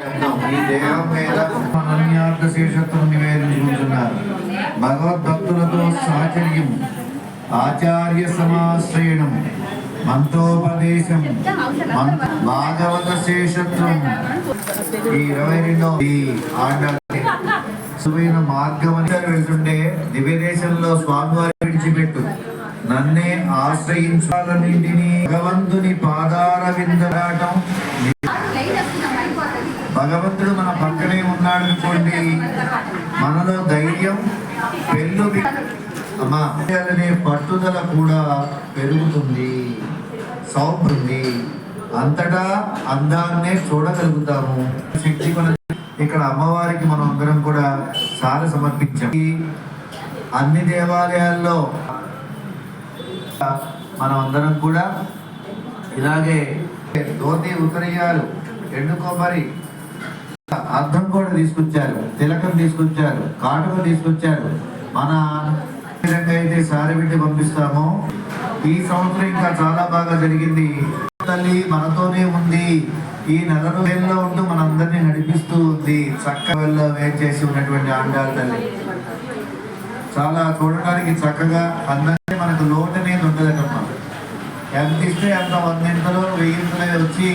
ఈ దేహం మీద అనన్యార్థశేషత్వం నివేదించుకుంటున్నారు. భగవద్భక్తులతో సాచర్యం, ఆచార్య సమాశ్రయణం, మంత్రోపదేశం, భాగవత శేషత్వం. ఈ 22వ సువైన మార్గం వెళ్తుంటే దివ్యదేశంలో స్వామివారి విడిచిపెట్టు, నన్నే ఆశ్రయించాలన్నింటినీ భగవంతుని పాదార విందరాటం. భగవంతుడు మన పక్కనే ఉన్నాడు అనుకోండి, మనలో ధైర్యం అనే పట్టుదల కూడా పెరుగుతుంది, సౌంది అంతటా అందాన్నే చూడగలుగుతాము. శక్తి మన ఇక్కడ అమ్మవారికి మనం అందరం కూడా సారి సమర్పించాం. అన్ని దేవాలయాల్లో మనం అందరం కూడా ఇలాగే ధోతి ఉత్తరీయాలు, ఎండు కొబ్బరి, అర్థం కూడా తీసుకొచ్చారు, తిలకం తీసుకొచ్చారు, కాటుక తీసుకొచ్చారు. మన విధంగా అయితే సారి పెట్టి పంపిస్తామో ఈ సంవత్సరం ఇంకా చాలా బాగా జరిగింది. తల్లి మనతోనే ఉంది, ఈ నెల రోజుల్లో ఉంటూ మనందరినీ నడిపిస్తూ ఉంది. చక్కగా వేట్ చేసి ఉన్నటువంటి ఆండాల తల్లి చాలా చూడడానికి చక్కగా అందరినీ మనకు లోటు అనేది ఉండదమ్మా. ఎంత ఇస్తే అంత 100 1000 వచ్చి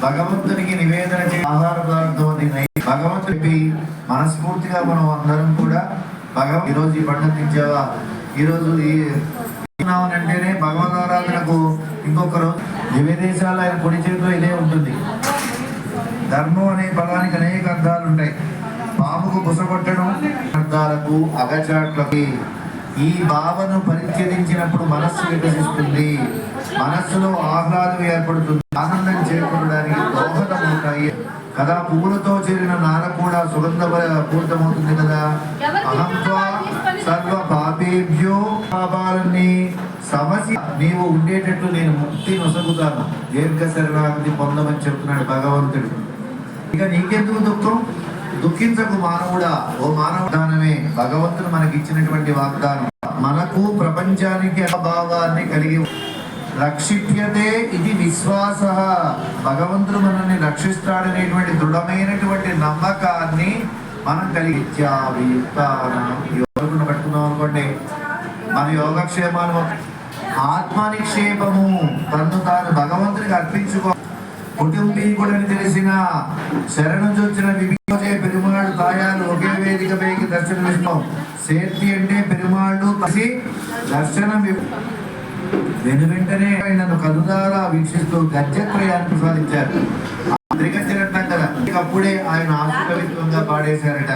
భగవంతునికి నివేదన చేసి ఆహార పదార్థం భగవంతుడికి మనస్ఫూర్తిగా మనం అందరం కూడా ఈరోజు ఈ పండుగ తెచ్చావా, ఈరోజు అంటేనే భగవదారాధనకు ఇంకొక రోజు దివ్యదేశాలు ఆయన పొడి చేతిలో ఇదే ఉంటుంది. ధర్మం అనే పదానికి అనేక అర్థాలు ఉంటాయి. పాముకు బుసగొట్టడం అర్థాలకు, అగచాట్లకి ఈ భావను పరిత్యజించినప్పుడు మనస్సు వికసిస్తుంది, మనస్సులో ఆహ్లాదం ఏర్పడుతుంది, ఆనందం చేకూరడానికి దోహదమవుతాయి కదా. పువ్వులతో చేరిన నార కూడా సుగంధ పూరితమవుతుంది కదా. అహంత్వా సర్వ పాపేభ్యో, పాపాలన్నీ సమస్య నీవు ఉండేటట్టు నేను ముక్తి నొసగుతాను, దీర్ఘ శరణాగతి పొందమని చెప్తున్నాడు భగవంతుడు. ఇక నీకెందుకు దుఃఖం, దుఃఖించకు మానవుడా. ఓ మానవదానమే భగవంతుడు మనకి ఇచ్చినటువంటి వాగ్దానం. మనకు ప్రపంచానికి భావాన్ని కలిగి రక్షిప్యతే ఇది విశ్వాస. భగవంతుడు మనల్ని రక్షిస్తాడనేటువంటి దృఢమైనటువంటి నమ్మకాన్ని మనం కలిగి యోగును పట్టుకున్నాం అనుకోండి, మన యోగక్షేమాలు ఆత్మనిక్షేపము, తను తాను భగవంతునికి అర్పించుకో. కుటుంబీకుడని తెలిసిన శరణు చొచ్చిన విభిజే పెరుమాళ్ళు తాయాలు ఒకే వేదిక పైకి దర్శనమిస్తాం. సేర్తి అంటే పెరుమాళ్ళు కలిసి దర్శనం వెంటనే నన్ను కనుదారా వీక్షిస్తూ గజ్జత్రయాన్ని ప్రసాదించారు. త్రిగజ్జనట్టం కదా, అప్పుడే ఆయన ఆశుకవిత్వంగా పాడేశారట.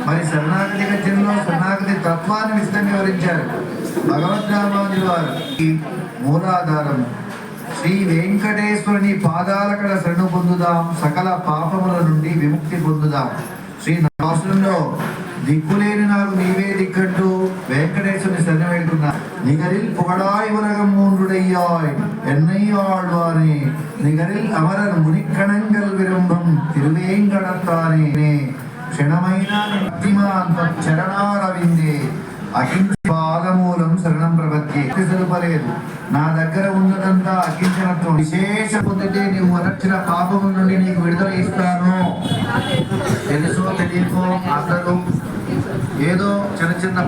మరి శరణాగతి గజ్జంలో శరణాగతి తత్వాన్ని విశదంగా వివరించారు భగవద్రామానుజుల వారు. మూలాధారం శ్రీ వెంకటేశ్వరుని పాదాల కడ శరణు పొందుదాం, సకల పాపముల నుండి విముక్తి పొందుదాం. శ్రీ రాష్ట్రంలో దిక్కులేని నాకు నీవే దిక్కట్టు వెంకటేశ్వరుని శరణ వేడుకున్నా. నిగరిల్ పుగడాయ్ ఉలగం మూన్றுடையாய் என்னை ஆழ்வானே, నిగరిల్ అమరర్ మునిక్కణంగల్ విరంభం తిరువేంకటత్తానే, క్షణమైన చరణారవిందే అకించ పాదమూలం శరణం ప్రపత్తి. తెలుపలేదు, నా దగ్గర ఉన్నదంతా అకించనత్వం. విశేష పొందితే నీవు అనర్చిన పాపము నుండి నీకు విడుదల ఇస్తాను. తెలుసో తెలియకో అందరూ ఏదో చిన్న చిన్న